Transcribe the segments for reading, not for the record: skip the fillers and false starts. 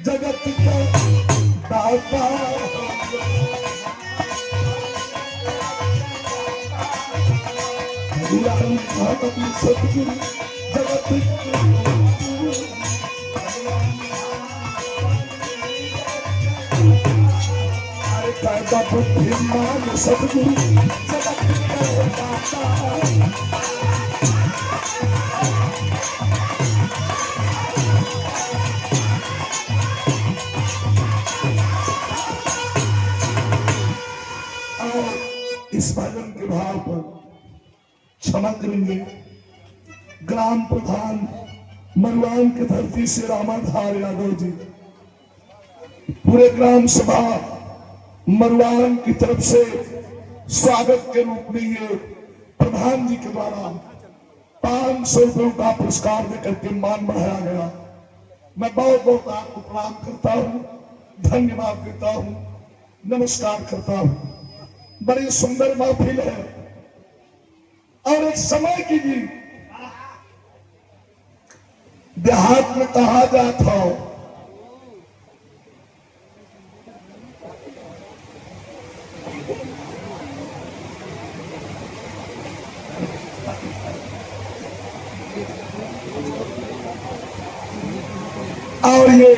जगत का दाता सतगुरु जगत कायदा बुद्धिमान सतगुरु जगत का दाता। इस भजन के भाव पर क्षमा करेंगे ग्राम प्रधान मरवान की धरती से रामाधार यादव जी, पूरे ग्राम सभा मरवान की तरफ से स्वागत के रूप में ये प्रधान जी के द्वारा 500 रुपयों का पुरस्कार देकर के मान बढ़ाया गया। मैं बहुत बहुत आपको प्रणाम करता हूँ, धन्यवाद देता हूँ, नमस्कार करता हूँ। बड़ी सुंदर महफिल है और एक समय की भी देहात में कहा जाता हो और ये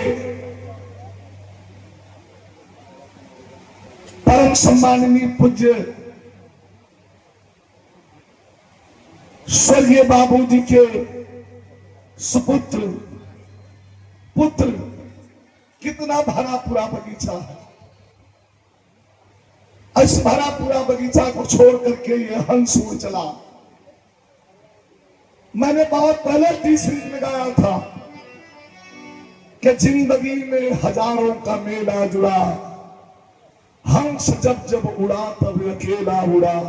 परम सम्माननीय पूज्य स्वर्गीय बाबूजी के सुपुत्र पुत्र, कितना भरा पूरा बगीचा है। इस भरा पूरा बगीचा को छोड़ करके ये हंस उड़ चला। मैंने बहुत पहले तीसरी में गाया था कि जिंदगी में हजारों का मेला जुड़ा, हंस जब जब उड़ा तब अकेला उड़ा।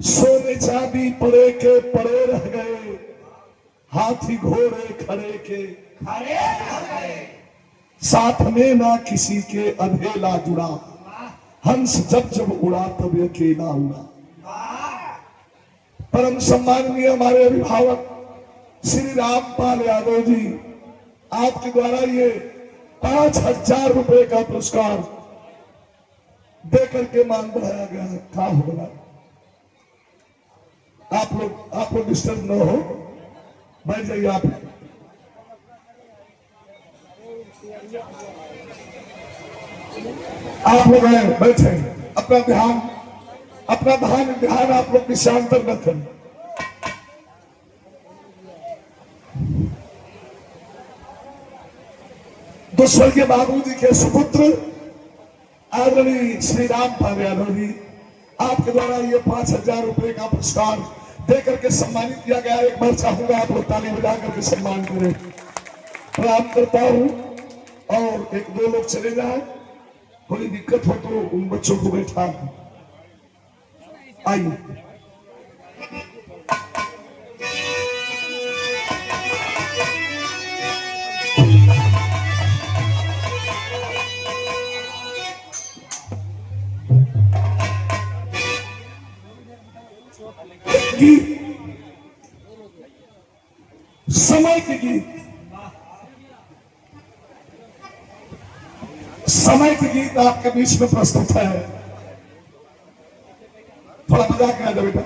सोने चांदी पड़े के पड़े रह गए, हाथी घोड़े खड़े के खड़े रह गए। साथ में ना किसी के अधेला जुड़ा, हंस जब जब उड़ा तब अकेला उड़ा। परम सम्माननीय हमारे अभिभावक श्री रामपाल यादव जी, आपके द्वारा ये 5000 रुपए का पुरस्कार देकर के मान बढ़ाया गया है। क्या होगा, आप लोग डिस्टर्ब न हो, बैठ जाइए। आप लोग हैं बैठे, अपना ध्यान आप लोग शांतर न करें। तो स्वर्गीय बाबूजी के सुपुत्र आदरणीय श्री रामपाल यादव जी, आपके द्वारा ये 5000 रुपए का पुरस्कार देकर के सम्मानित किया गया। एक बार चाहूंगा आप लोग ताली बजा करके सम्मान करें। प्रणाम करता हूं और एक दो लोग चले जाए, कोई दिक्कत हो तो उन बच्चों को बैठा आइए। समय के गीत, समय के गीत आपके बीच में प्रस्तुत है। थोड़ा मजाक आ जाए बेटा।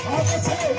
आपस है।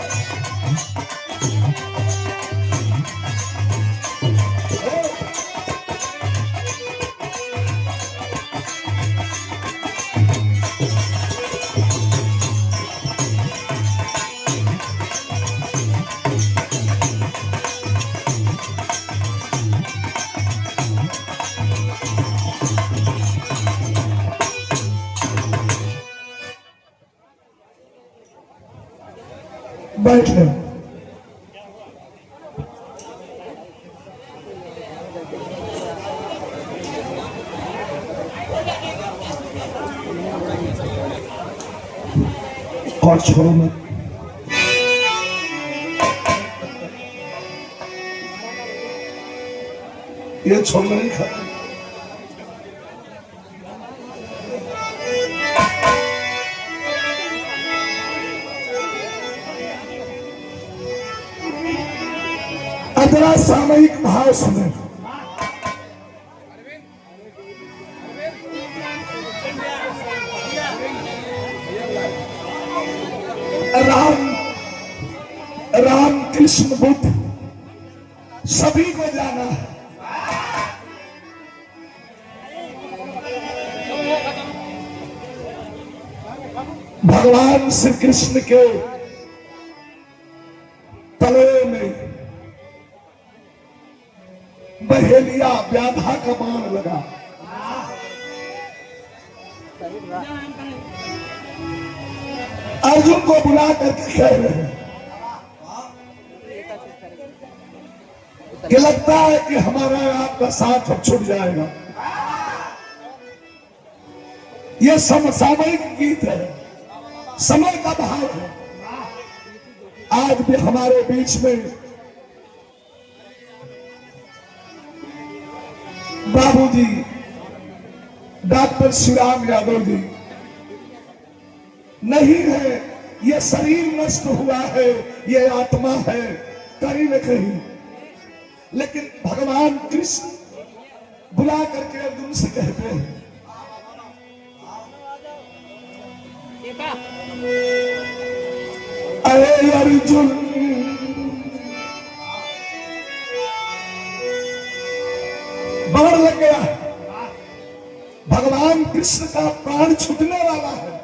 बैठ ले। और छोड़ो मत। ये छोड़ना नहीं खाता। अगला सामयिक भाव सुने। राम कृष्ण बुद्ध सभी को जाना है। भगवान श्री कृष्ण के तलवे में बहेलिया व्याधा का बाण लगा। अर्जुन को बुला करके कह रहे हैं कि लगता है कि हमारा आपका साथ अब छूट जाएगा। यह समसामयिक गीत है, समय का भाव है। आज भी हमारे बीच में बाबूजी डॉक्टर श्री राम यादव जी नहीं है। ये शरीर नष्ट हुआ है, ये आत्मा है कहीं न कहीं। लेकिन भगवान कृष्ण बुला करके अर्जुन से कहते हैं अरे अर्जुन बाण लग गया है, भगवान कृष्ण का प्राण छूटने वाला है।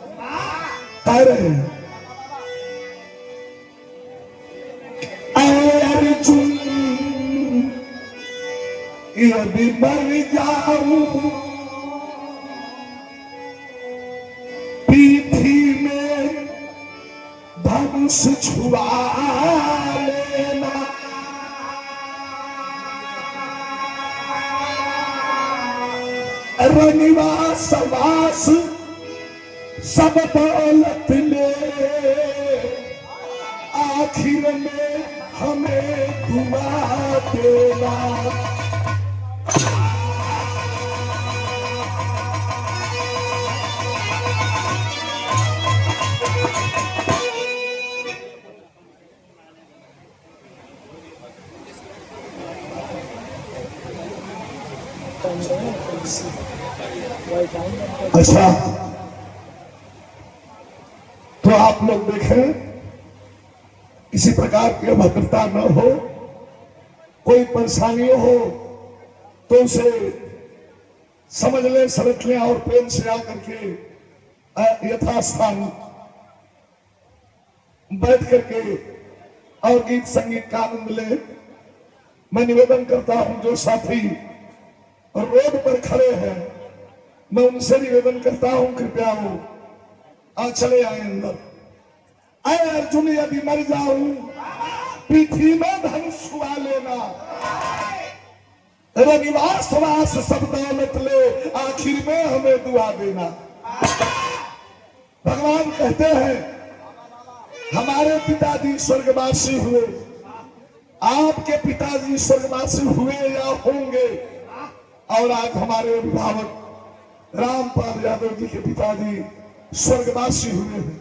कह रहे हैं अरे अर्जुन यदि मर जाऊं पीठी में धनुष छुआ लेना। रनिवास वास सब दौलत ले आखिर में हमें दुआ देना। अच्छा तो आप लोग देखें किसी प्रकार की अभद्रता न हो, कोई परेशानी हो तो उसे समझ ले, समझ ले और प्रेम से आकर के यथास्थान बैठ करके और गीत संगीत का आनंद ले। मैं निवेदन करता हूं जो साथी रोड पर खड़े हैं मैं उनसे निवेदन करता हूं कृपया हो आ चले आए अंदर। आए अर्जुन यदि मर जाऊं पृथ्वी में धनुष छुआ लेना। रनिवास वास सब दौलत ले आखिर में हमें दुआ देना। भगवान कहते हैं हमारे पिताजी स्वर्गवासी हुए, आपके पिताजी स्वर्गवासी हुए या होंगे, और आज हमारे अभिभावक रामपाल यादव जी के पिताजी स्वर्गवासी हुए हैं।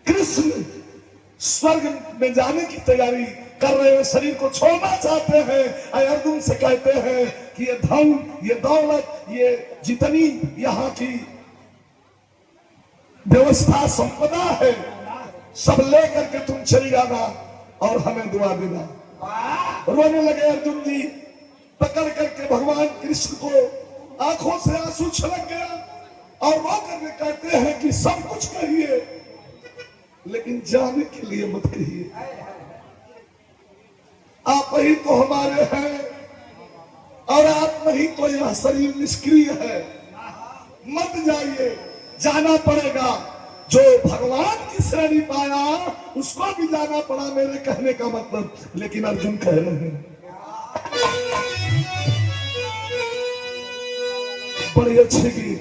कृष्ण स्वर्ग में जाने की तैयारी कर रहे हैं, शरीर को छोड़ना चाहते हैं। अर्जुन से कहते हैं कि ये धन, ये दौलत, ये जितनी यहाँ की व्यवस्था संपदा है सब ले करके तुम चली जाना और हमें दुआ देना। रोने लगे अर्जुन जी, पकड़ करके भगवान कृष्ण को आंखों से आंसू छलक गया और रो करके कहते हैं कि सब कुछ कहिए लेकिन जाने के लिए मत कहिए। आप ही तो हमारे हैं और आप नहीं तो यह शरीर निष्क्रिय है। मत जाइए, जाना पड़ेगा। जो भगवान की श्रेणी पाया उसको भी जाना पड़ा, मेरे कहने का मतलब। लेकिन अर्जुन कह रहे हैं बड़ी अच्छी गीत,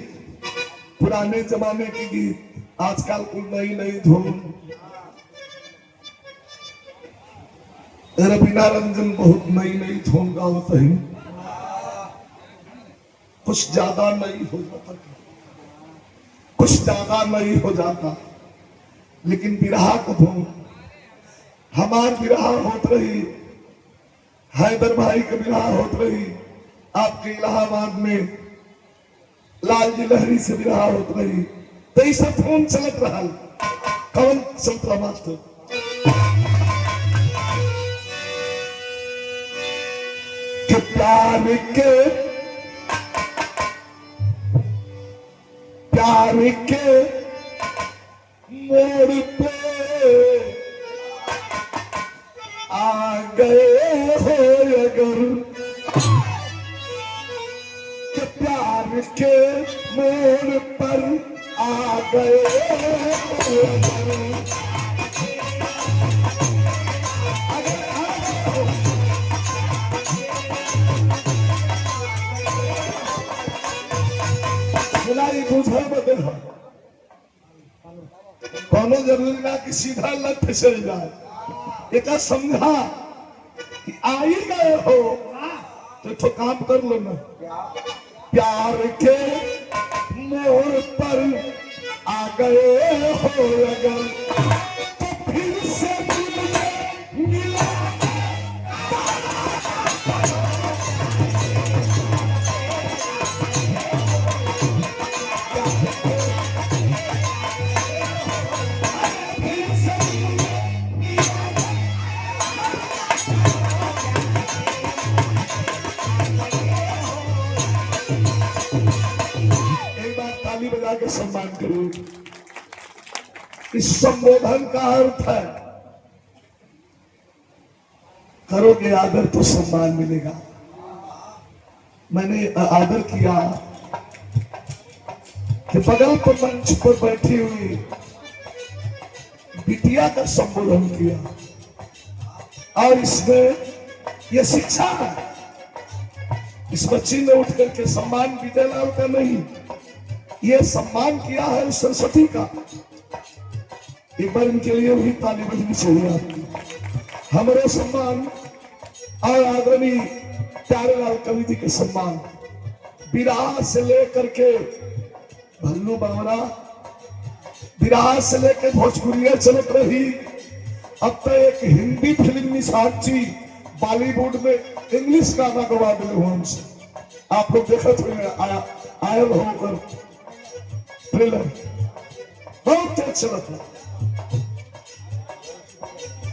पुराने जमाने की गीत, आजकल की नई नई धुन। रवीना रंजन बहुत नई नई धुन गावत है, कुछ ज्यादा नहीं हो जाता, कुछ ज्यादा नहीं हो जाता। लेकिन विरहा को धुन, हमार विरहा होत रही, हैदर भाई का विरहा होत रही, आपके इलाहाबाद में लालजी लहरी से विरहा होत रही। तो ये सब धुन चलत रहा। कौन चलत रहा मास्टर? कि प्यार के मोड़ पे आ गए हो अगर, कि प्यार के मोड़ पर आ गए हो अगर बुझल बदल है। कोनो जरूरी ना कि सीधा लत चल जाए, एक समझा कि आ ही गए हो तो काम कर लो ना। प्यार के मोड़ पर आ गए हो अगर, तो फिर से मिला बजा के सम्मान करो। इस संबोधन का अर्थ है करोगे आदर तो सम्मान मिलेगा। मैंने आदर किया कि बगल पर मंच पर बैठी हुई बिटिया का संबोधन किया और इसमें यह शिक्षा है। इस बच्ची ने उठ करके सम्मान विजयलाल का नहीं, ये सम्मान किया है सरस्वती का। एक बार इनके लिए भी ताली बजनी चाहिए आपकी। हमारे सम्मान और आदरणीय प्यारेलाल कवि जी के सम्मान, विराह से लेकर के भल्लू बावरा, विराह से लेकर भोजपुरिया चलत रही। अब तो एक हिंदी फिल्म साक्षी बॉलीवुड में इंग्लिश गाना गवा दिले हुए हमसे। आप लोग देखते हुए आयल होकर ट्रेलर बहुत तेज चलत है।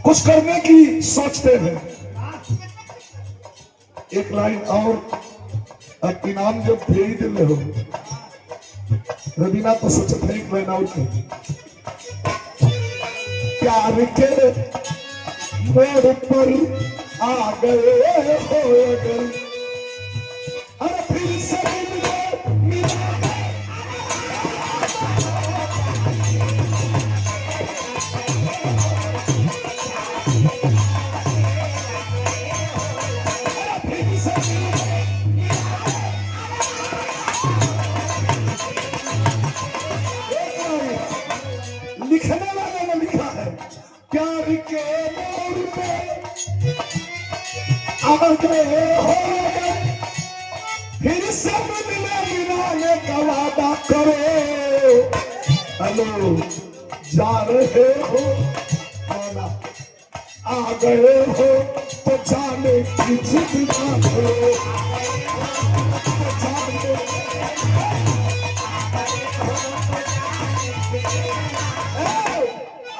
कुछ करने की सोचते हैं। एक लाइन और इनाम जब भेज दिले हो, रवीना तो सोचते हैं एक लाइन और प्यार के मोड़ पर आ गए हो अगर, अरे फिर से मिला लिखने वाले ने लिखा है, प्यार के मोड़ पे आ गए हो फिर से मिलाने का वादा करो। हेलो, जा रहे हो आ गए हो तो जाने की जिद ना करो।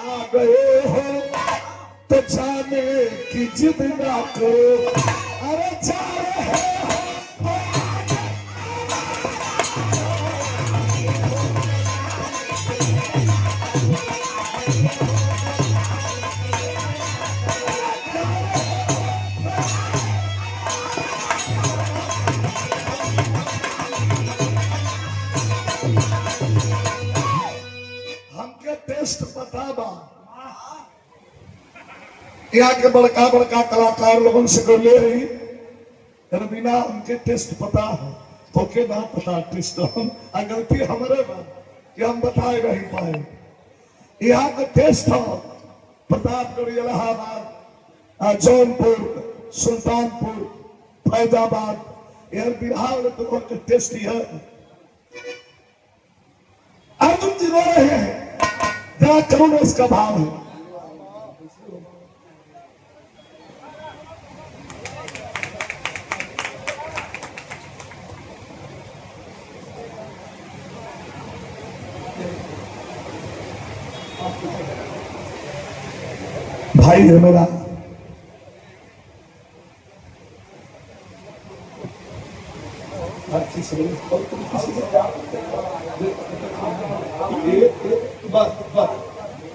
आ गए हो तो जाने की जिद ना करो, अरे जा रहे हो हमके टेस्ट पता बा। यहाँ के बड़का बड़का कलाकार लोगों से कर ले रही बिना हमके टेस्ट पता है तो के ना पता टेस्ट हम गलती हमारे बा कि हम बताए नहीं पाए। यहाँ का टेस्ट हो प्रतापगढ़, इलाहाबाद, जौनपुर, सुल्तानपुर, फैजाबाद, यार बिहार में तो का टेस्ट ही है। अर्जुन जी रो रहे हैं, जरा करुण इसका भाव है। भाई है मेरा,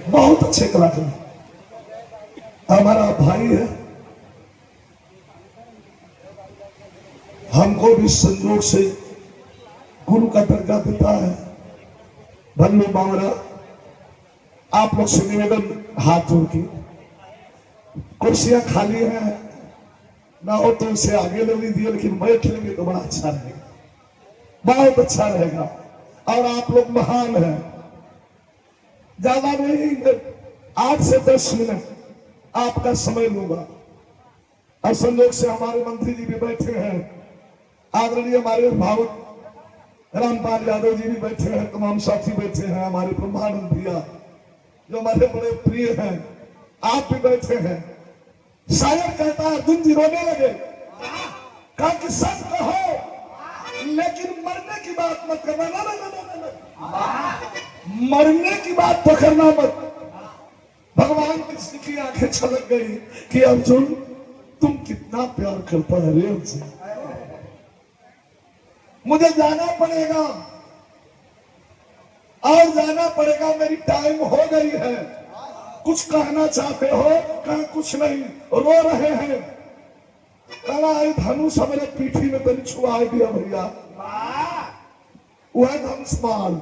बहुत अच्छे कलाकार हमारा भाई है। हमको भी संयोग से गुरु का दर्जा देता है। भल्लू बावरा, आप लोग से निवेदन हाथ जोड़ के, कुर्सियां खाली हैं ना हो तो उसे आगे ले लीजिए, लेकिन बैठ लेंगे तो बड़ा अच्छा रहेगा, बहुत अच्छा रहेगा। और आप लोग महान हैं। ज्यादा नहीं, 8 से 10 मिनट आपका समय लूंगा। और संयोग से हमारे मंत्री जी भी बैठे हैं, आदरणीय हमारे भावक रामपाल यादव जी भी बैठे हैं, तमाम साथी बैठे हैं, हमारे ब्रह्मानंद भैया जो हमारे बड़े प्रिय हैं, आप भी बैठे हैं। शायर कहता है, अर्जुन जी रोने लगे, कहा कि सच कहो लेकिन मरने की बात मत करना। ना ना ना ना ना, मरने की बात तो करना मत। भगवान कृष्ण की आंखें छलक गई कि अर्जुन तुम कितना प्यार करता है रे हमसे, मुझे जाना पड़ेगा और जाना पड़ेगा, मेरी टाइम हो गई है। कुछ कहना चाहते हो? कहा कुछ नहीं, रो रहे हैं। कहा धनुष हमारे पीठी में तनी छुआ दिया भैया, वह धनुष माल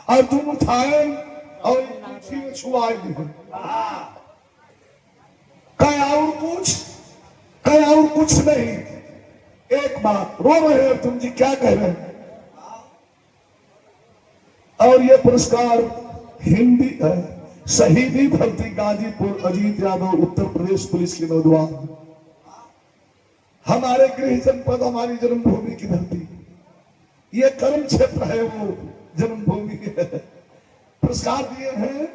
और तुम उठाए और पीठी में छुआ दिए। कहा और कुछ? कहा और कुछ नहीं, एक बात। रो रहे हैं तुम जी, क्या कह रहे हैं? और ये पुरस्कार हिंदी शहीदी भर्ती गाजीपुर अजीत यादव उत्तर प्रदेश पुलिस के नौजवान, हमारे गृह जनपद, हमारी जन्मभूमि की धरती, ये कर्म क्षेत्र है, वो जन्मभूमि है। पुरस्कार दिए हैं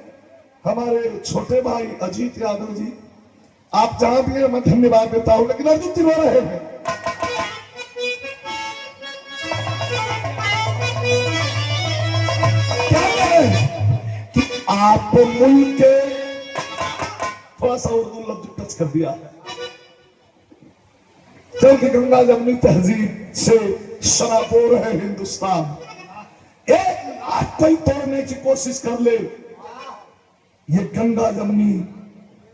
हमारे छोटे भाई अजीत यादव जी। आप जहां भी हैं मैं धन्यवाद देता हूं, लेकिन अर्जुन जी रो रहे हैं। कि आप मुल्क के, थोड़ा सा उर्दू लफ्ज टच कर दिया, क्योंकि गंगा जमुनी तहजीब से शराबोर है हिंदुस्तान। एक लाख कोई तोड़ने की कोशिश कर ले, ये गंगा जमुनी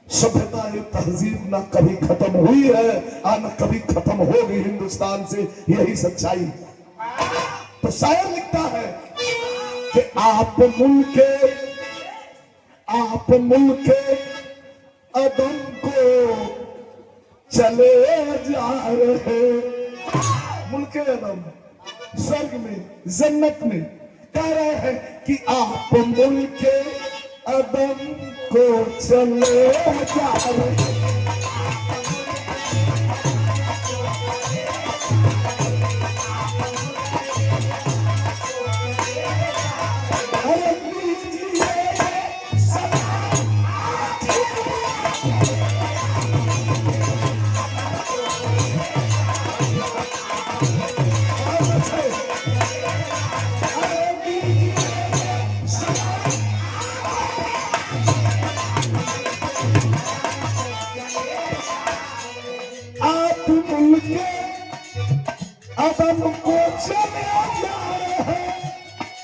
सभ्यता, ये तहजीब ना कभी खत्म हुई है और न कभी खत्म होगी हिंदुस्तान से, यही सच्चाई। तो शायर लिखता है कि आप मुल्क अदम को चले जा रहे, मुल्क अदम स्वर्ग में, जन्नत में, कह रहे हैं कि आप मुल्क अदम को चले जा रहे।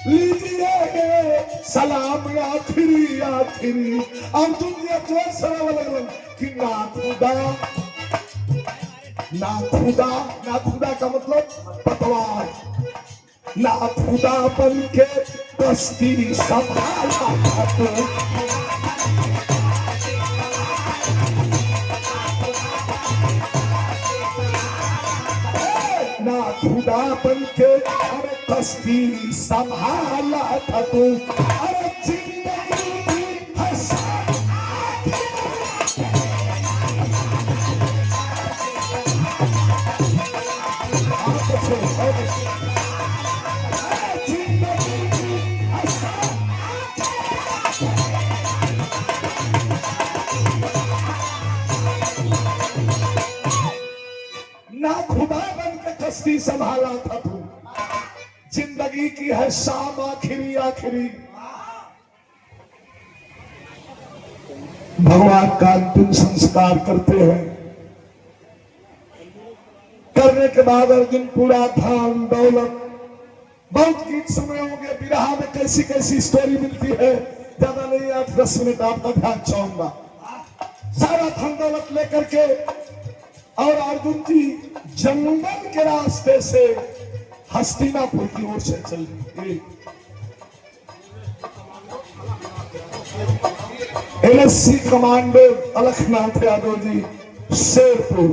लीजिए सलाम आखिरी आखिरी। अब तुम ये जोर सलाम लगन कि ना खुदा का मतलब पतवार, ना खुदा बन के कश्ती संभाला तो ना खुदा बन के अरे कश्ती संभाला था तू। अरे जिंदगी की हंसा जिंदगी की हंसा ना खुदा बन के कश्ती संभाला था तू। जिंदगी की है शाम आखिरी आखिरी। भगवान का अंतिम संस्कार करते हैं। करने के बाद अर्जुन पूरा धन दौलत, बहुत गीत सुने होंगे विरहा में कैसी कैसी स्टोरी मिलती है, ज्यादा नहीं 8-10 मिनट आपका ध्यान चाहूंगा। सारा धन दौलत लेकर के और अर्जुन जी जंगल के रास्ते से हस्तिनापुर की ओर से चल रही। एलएससी कमांडर अलखनाथ यादव जी शेरपुर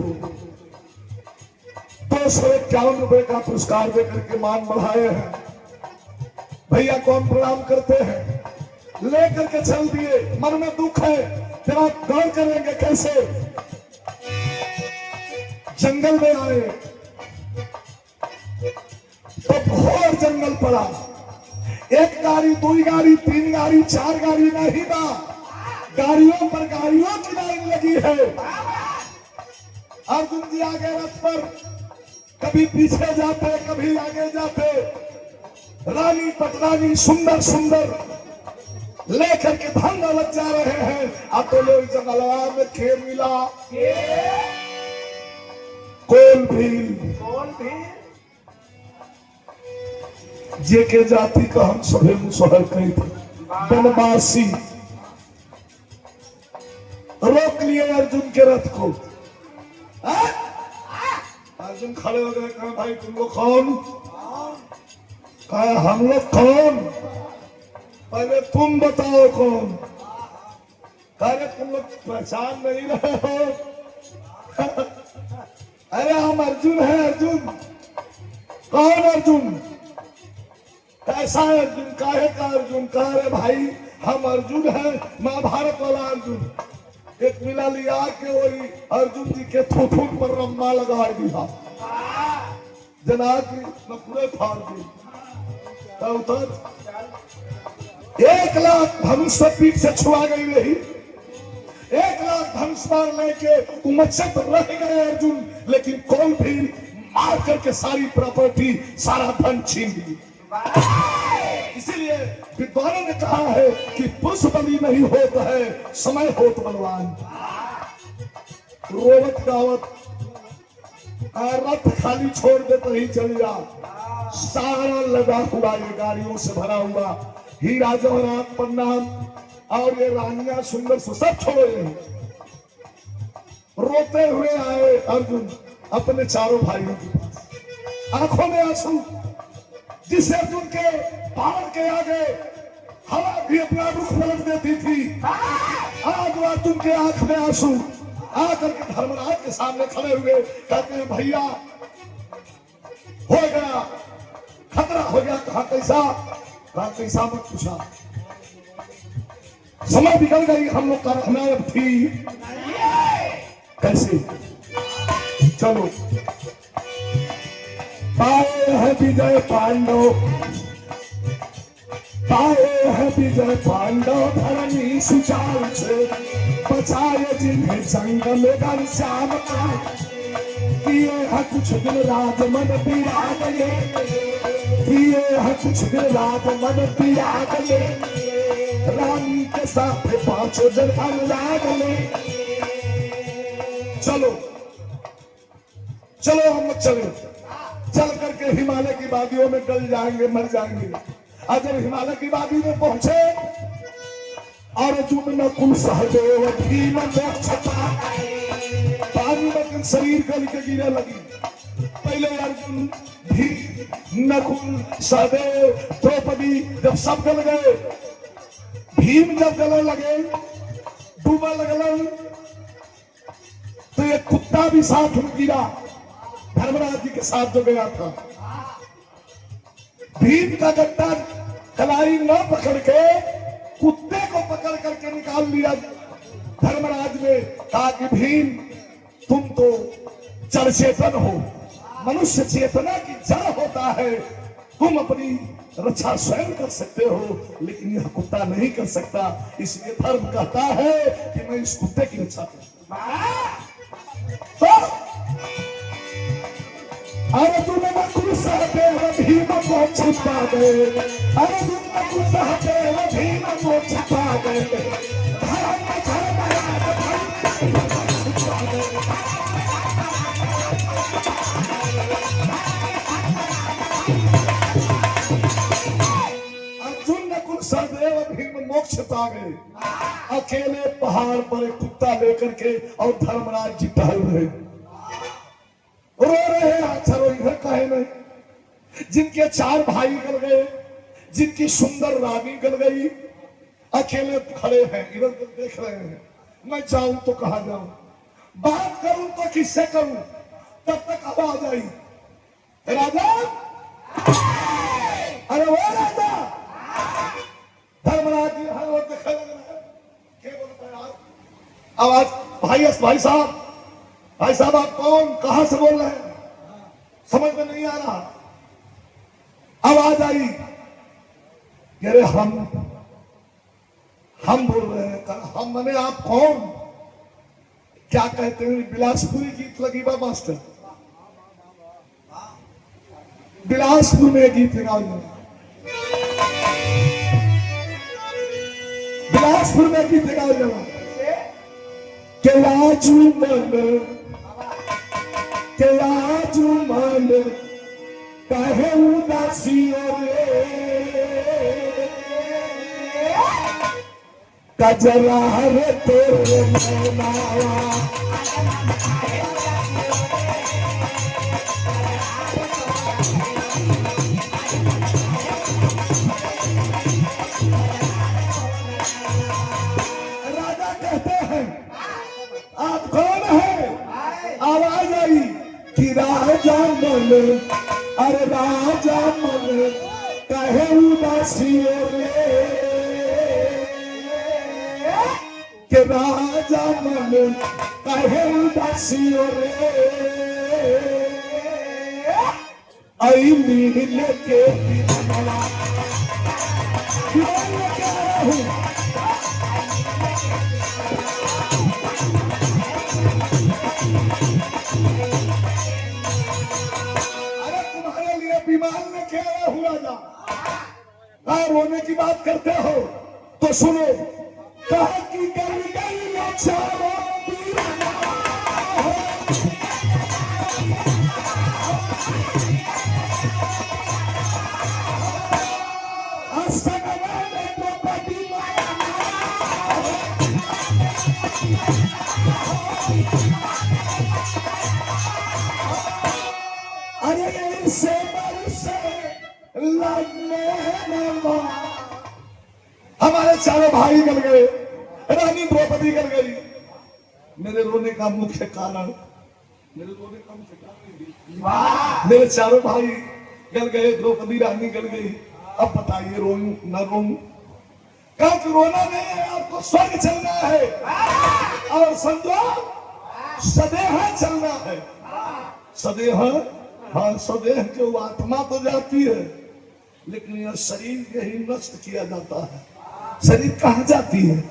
251 रुपए का पुरस्कार देकर के मान बढ़ाए हैं। भैया को हम प्रणाम करते हैं। लेकर के चल दिए। मन में दुख है, जरा गौर करेंगे कैसे जंगल में आए तो घोर जंगल पड़ा। एक गाड़ी, 2 गाड़ी, 3 गाड़ी, 4 गाड़ी नहीं था, गाड़ियों पर गाड़ियों की लाइन लगी है। अर्जुन जी आगे रथ पर, कभी पीछे जाते कभी आगे जाते। रानी पटरानी सुंदर सुंदर लेकर के धन दौलत जा रहे हैं। अब तो लोग जंगलवा में खेल मिला कौन भी जे के जाति का हम सभे मुसहर कही थे बनवासी। रोक लिए अर्जुन के रथ को। अर्जुन खड़े हो गए, कहा भाई तुम लोग कौन? कहा हम लोग कौन? पहले तुम बताओ कौन? कहा तुम लोग पहचान नहीं रहे हो? अरे हम अर्जुन हैं। अर्जुन कौन? अर्जुन कैसा अर्जुन? काहे का अर्जुन? कहा रे भाई हम अर्जुन हैं, महाभारत वाला अर्जुन। एक मिला लिया के वही अर्जुन जी के थूथून पर रम्मा लगा दिया, जना की न पूरे फाड़ दी। उतर 1 लाख धनुष पीठ से छुआ गई रही। 1 लाख धनुष मार लेके उमचत रह गए अर्जुन, लेकिन कौन भी मार करके सारी प्रॉपर्टी सारा धन छीन ली। इसीलिए विद्वानों ने कहा है कि पुरुष बलि नहीं होता है, समय होत बलवान। रोवत गावत रथ खाली छोड़ देते ही चल जा। सारा लगा हुआ ये गाड़ियों से भरा हुआ हीरा जवाहरात पन्ना और ये रानियां सुंदर सब छोड़े। रोते हुए आए अर्जुन अपने चारों भाइयों के पास, आंखों में आंसू। जिस अर्जुन के पावर के आगे हवा भी अपना रुख पलट देती थी, आज अर्जुन के आंख में आंसू। आकर के धर्मराज के सामने खड़े हुए कहते हैं भैया हो गया, खतरा हो गया। कहा कैसा? कहा कैसा मत पूछा, समय बिगड़ गई, हम लोग का रहना अब थी कैसे? चलो पाए है विजय पांडव, पाए है विजय पांडव धरनी सुचार से, बचाए जिन्हें जंग में घनश्याम का, किए है कुछ दिन राज मन विराग में, किए है कुछ दिन राज मन विराग में, रानी के साथ 5 जन अनुराग में। चलो चलो हम चले, चल करके हिमालय की वादियों में गल जाएंगे, मर जाएंगे। और जब हिमालय की वादी में पहुंचे, अर्जुन नकुल सहदेव भीम मोक्ष पाए, पानी में शरीर गल के गिरने लगी। पहले अर्जुन, भीम, नकुल, सहदेव, द्रौपदी जब सब गल गए, भीम जब गलने लगे, डूबा लगल, तो एक कुत्ता भी साथ में गिरा, धर्मराज जी के साथ जो गया था। भीम का गट्टा कलाई न पकड़ के कुत्ते को पकड़ करके निकाल लिया धर्मराज ने। कहा कि भीम, तुम तो जड़ चेतन हो, मनुष्य चेतना की जड़ होता है, तुम अपनी रक्षा स्वयं कर सकते हो, लेकिन यह कुत्ता नहीं कर सकता। इसलिए धर्म कहता है कि मैं इस कुत्ते की रक्षा करूं। तो अर्जुन नकुल सहदेव भीम मोक्ष पाए, अर्जुन नकुल सहदेव भीम मोक्ष पाए, अर्जुन नकुल सहदेव भीम मोक्ष पा गए। अकेले पहाड़ पर एक कुत्ता लेकर के और धर्मराज जी टहल रहे, रो रहे हैं। चलो इधर कहे नहीं, जिनके 4 भाई गल गए, जिनकी सुंदर रानी गल गई, अकेले खड़े हैं, इधर देख रहे हैं। मैं जाऊं तो कहां जाऊं, बात करूं तो किससे करूं। तब तक आवाज आई, राजा, अरे वो राजा। धर्मराज जी हर वक्त देखे लग रहे हैं, क्या बोलता है आवाज, भाई साहब, भाई साहब आप कौन, कहां से बोल रहे हैं, समझ में नहीं आ रहा। आवाज आई, अरे हम बोल रहे हैं। हम मने आप कौन, क्या कहते हैं, बिलासपुरी गीत लगी बा मास्टर, बिलासपुर में गीत लगा, बिलासपुर में गीत लगा जला के राजू मन, के राजू मन कहे उदासी रे, कजरा रे तेरे मनावा, राजा कहते हैं आप कौन है। आवाज आई कि राजा मन, अरे राजा मन कहे उदासी रे, कि राजा मन कहे उदासी रे, आई मिल के विमान में क्या हुआ जा, रोने की बात करते हो तो सुनो। कहा कि गल गई चारों अरे से हमारे चारों भाई गल गए, रानी द्रौपदी गल गई। मेरे रोने का मुख्य कारण, मेरे चारों भाई गल गए, द्रौपदी रानी गल गई। अब बताइए रोऊं न रोऊं। कहा कि रोना नहीं है, आपको स्वर्ग चलना है, और समझो सदेह चलना है। सदेह, हाँ सदेह जो आत्मा तो जाती है, लेकिन यह शरीर के ही नष्ट किया जाता है। शरीर कहाँ जाती है।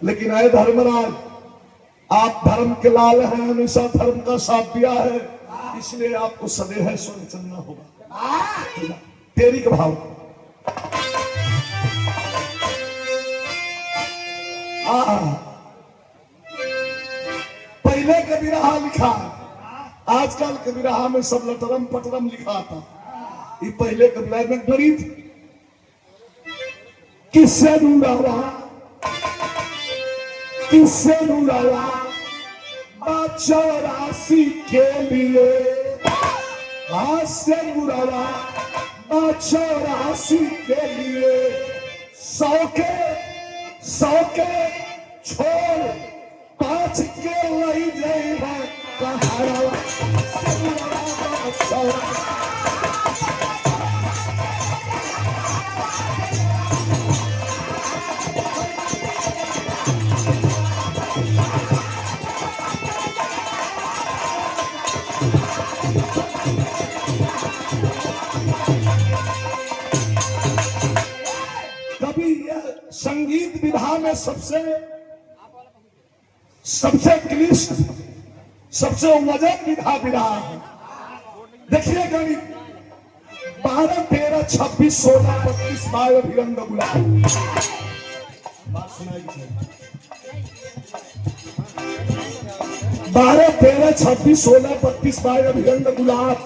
लेकिन आए धर्मराज, आप धर्म के लाल हैं, हमेशा धर्म का साथ दिया है, इसलिए आपको सदैव स्वर्ग चलना होगा। तेरी का भाव पहले कभी रहा लिखा, आजकल के विराह में सब लटरम पटरम लिखा था, ये पहले के विराह में गणित किससे रूरावा चौरासी के लिए, हास्य रूरावा 84 के लिए 100 के छोड़ 5 के लई जाएगा कहारा। कभी संगीत विधा में सबसे क्लिष्ट सबसे वजन विधा है। देखिए गणित 12 13 26 16 25 22 अभिरंग गुलाब। बात सुनाई 12 13 26 16 25 22 अभिरंग गुलाब।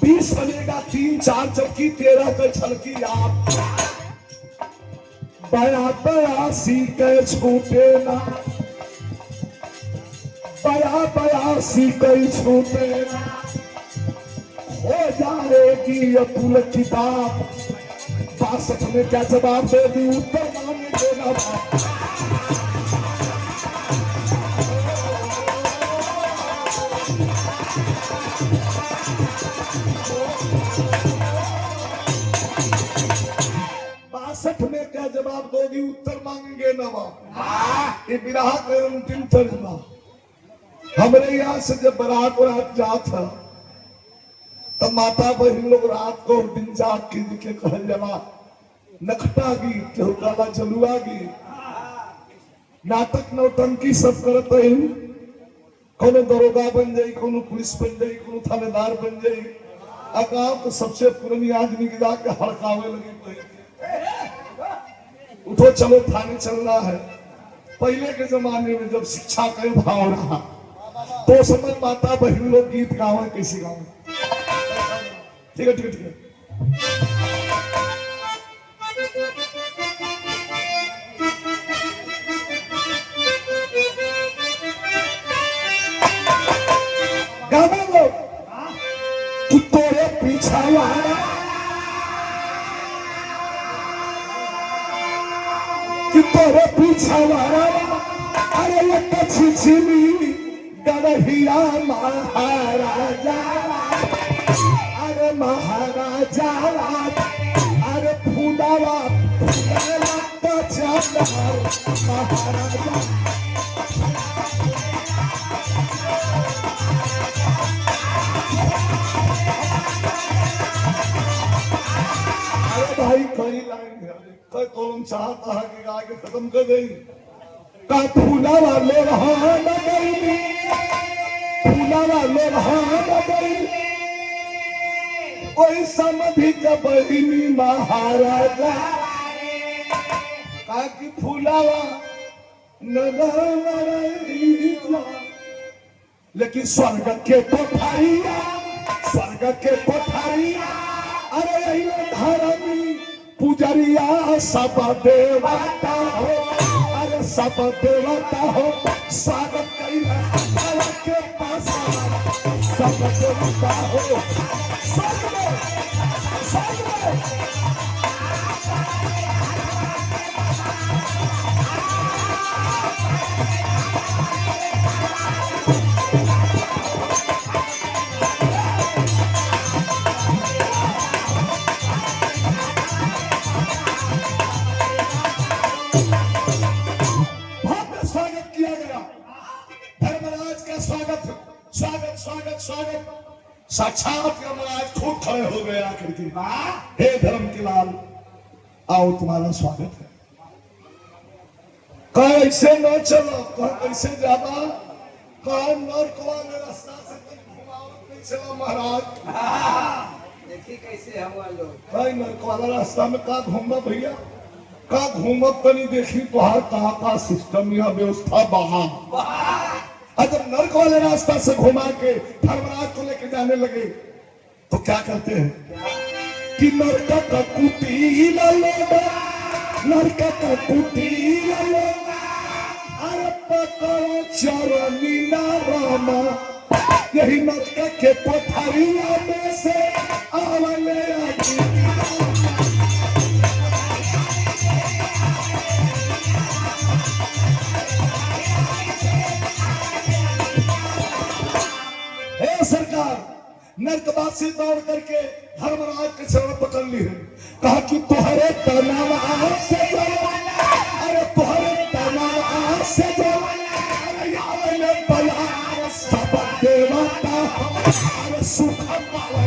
20 बनेगा 3 4 चौकी 13 के छलकी आप। 82 के छूटे ना, 82 के छूटे ना, हो जाएगी अतुल किताब। 62 में क्या जवाब दे दी, उत्तर मांगे देना बाप। में क्या जवाब दोगी, उत्तर मांगेंगे नवाब। ये विराह का अंतिम तर्जमा। हमारे यहाँ से जब बारात जात था तब माता बहन लोग रात को दिन जाग के कहल जला नखटा गीत, केहू काला चलुआ गीत, नाटक नौटंकी सब करत है। कोनो दरोगा बन जाई, कोनो पुलिस बन जाई, कोनो थानेदार बन जाई। गाँव तो सबसे पुरानी आदमी के जाके हड़कावे लगी, उठो चलो थाने चलना है। पहले के जमाने में जब शिक्षा का भाव रहा तो समय माता बहन लोग गीत गावे, कैसे गावे? ठीक है ठीक है ठीक है। गावे लोग कि तोरे पीछा कि तोरे पीछा वाला, अरे ये छिछली गढ़िया महाराजा, अरे महाराजा, अरे फूलावा तो चला महाराजा। अरे भाई कई लाइन है, कौन चाहता है कि गा के खत्म कर दें? का फूला वाले रहा गई, फूला वाले रहा गई, कोई समझी जब बहिनी महाराजा। का कि फूलावा लेकिन स्वर्ग के कोठारिया, स्वर्ग के कोठारिया, अरे यही धर्मी पुजरिया सब देवता हो, अरे सब देवता हो, स्वागत करी के पास सब देवता हो। साक्षात यमराज खुद खड़े हो गए आखिर की। हे धर्म के लाल, आओ तुम्हारा स्वागत है। कहा ऐसे न चलो, कहा ऐसे ज्यादा, कहा नर्क वाले रास्ता से घुमावत नहीं चलो महाराज। देखिए कैसे हम लोग, कहा नर्क वाला रास्ता में का घूमना भैया, का घूमत तनी देखी तुहार कहा का सिस्टम या व्यवस्था बहा। और जब नर्क वाले रास्ता से घुमा के धर्मराज को लेके जाने लगे तो क्या करते हैं कि नरक का कुटीर लोगा, नरक का कुटीर लोगा, अरे पकड़ो चरनी ना रामा, यही नरक के कोठरिया में से आवले आदि। हे सरकार, नरकवासी दौड़ करके धर्मराज के चरण पकड़ ली है, कहा कि तुहरे तनाव से जो, अरे तुहरे तनाव से जो, अरे यावले बयान सब देवता अरे सुख पावे।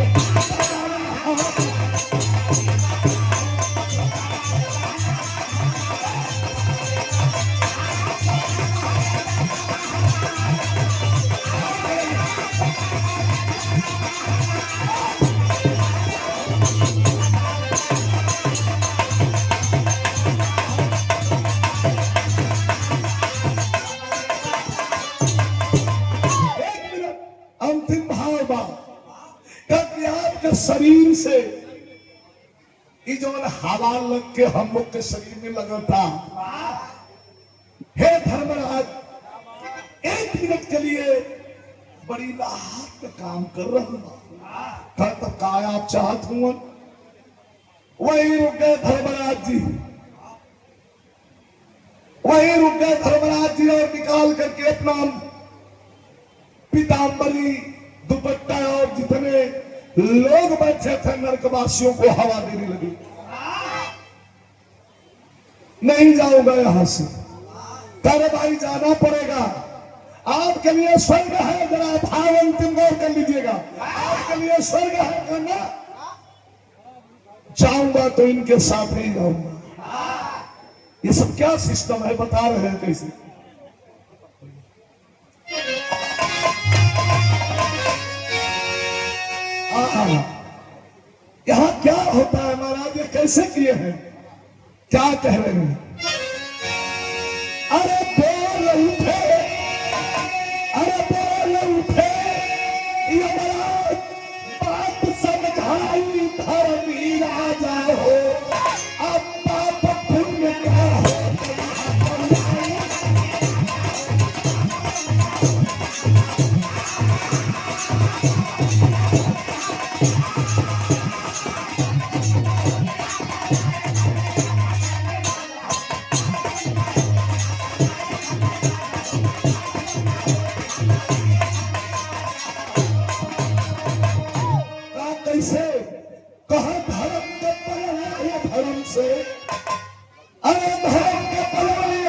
अंतिम भाव बा कि आपके शरीर से ये जो हवा लग के हम लोग के शरीर में लगता, हे धर्मराज, एक मिनट के लिए बड़ी राहत का काम कर रहा हूं, तब का आप चाहत हूं। वही रुक गए धर्मराज जी, वही रुक गए धर्मराज जी और निकाल करके अपना पीतांबरी दुपट्टा और जितने लोग बैठे थे नरकवासियों को हवा देने लगे। नहीं जाऊंगा यहां से, करे भाई जाना पड़ेगा, आपके लिए स्वर्ग है, जरा भाव अंतिम गौर कर लीजिएगा, आपके लिए स्वर्ग है करना, जाऊंगा तो इनके साथ ही जाऊंगा। ये सब क्या सिस्टम है बता रहे हैं कैसे। यहां क्या होता है महाराज, ये कैसे किए हैं, क्या कह रहे हैं। अरे बोल उठे, अरे बोल उठे, यमराज बात समझाई धर्मी राजा हो, अब पाप पुण्य क्या हो। कहा धर्म के पलड़े धर्म से, अरे धर्म के पलड़े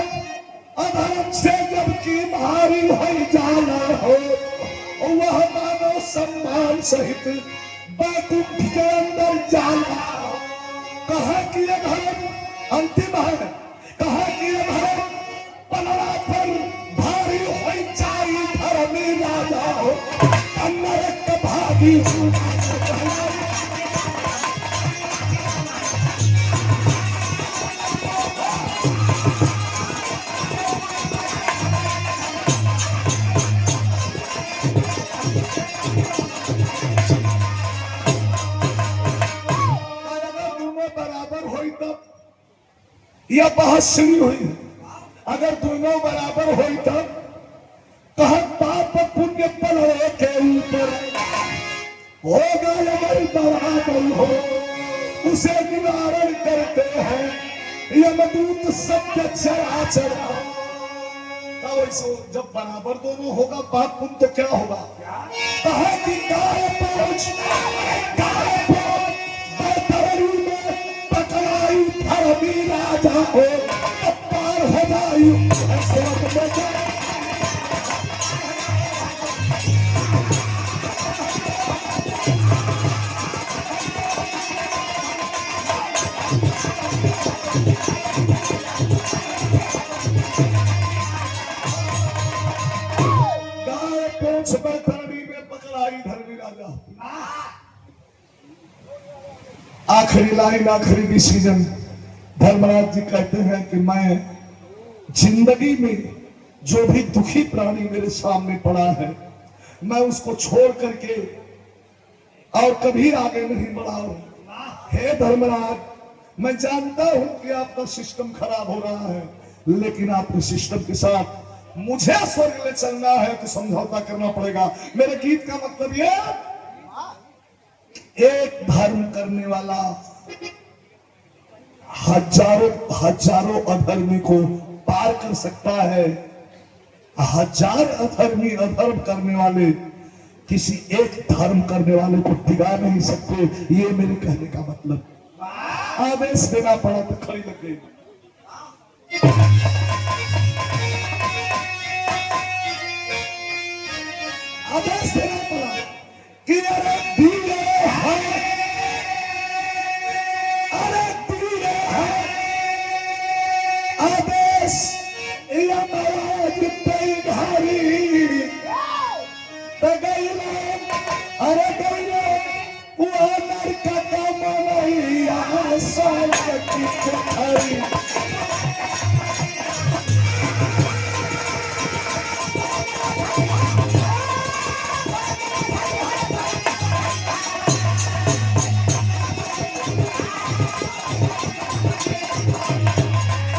अधर्म से जबकि भारी हो जाना हो, वह मानो सम्मान सहित बैकुंठ के अंदर जाना हो। कहा कि ये धर्म अंतिम है, कहा कि ये धर्म पलड़ा पर भारी हो जाई धर्मी राजा हो, नरक के भागी यह बहस शुरू हुई। अगर दोनों बराबर हुई तब कहा पाप पुण्य पलड़े के ऊपर होगा, अगर बराबर हो उसे निवारण करते हैं यमदूत सत्य चराचर। जब बराबर दोनों होगा पाप पुण्य तो क्या होगा। कहा कि गाय पहुंच धर्मी राजा हो, पार हो जाई। गाय पूंछ पर धरणी में पकड़ाई धर्मी राजा। आखिरी लाइन, आखिरी डिसीजन। धर्मराज जी कहते हैं कि मैं जिंदगी में जो भी दुखी प्राणी मेरे सामने पड़ा है मैं उसको छोड़ करके और कभी आगे नहीं बढ़ाऊं। हे धर्मराज, मैं जानता हूं कि आपका सिस्टम खराब हो रहा है, लेकिन आपके सिस्टम के साथ मुझे स्वर्ग ले चलना है तो समझौता करना पड़ेगा। मेरे गीत का मतलब ये, एक धर्म करने वाला हजारों हजारों अधर्मी को पार कर सकता है, हजार अधर्मी अधर्म करने वाले किसी एक धर्म करने वाले को टिका नहीं सकते। ये मेरे कहने का मतलब। आदेश देना पड़ा तो खड़ी लग गई। आदेश देना पड़ा कि अरे दिए हैं, अरे दिए हैं। आदेश यमराज भारी अरे गईले वो नरक का मनैया स्वर्ग की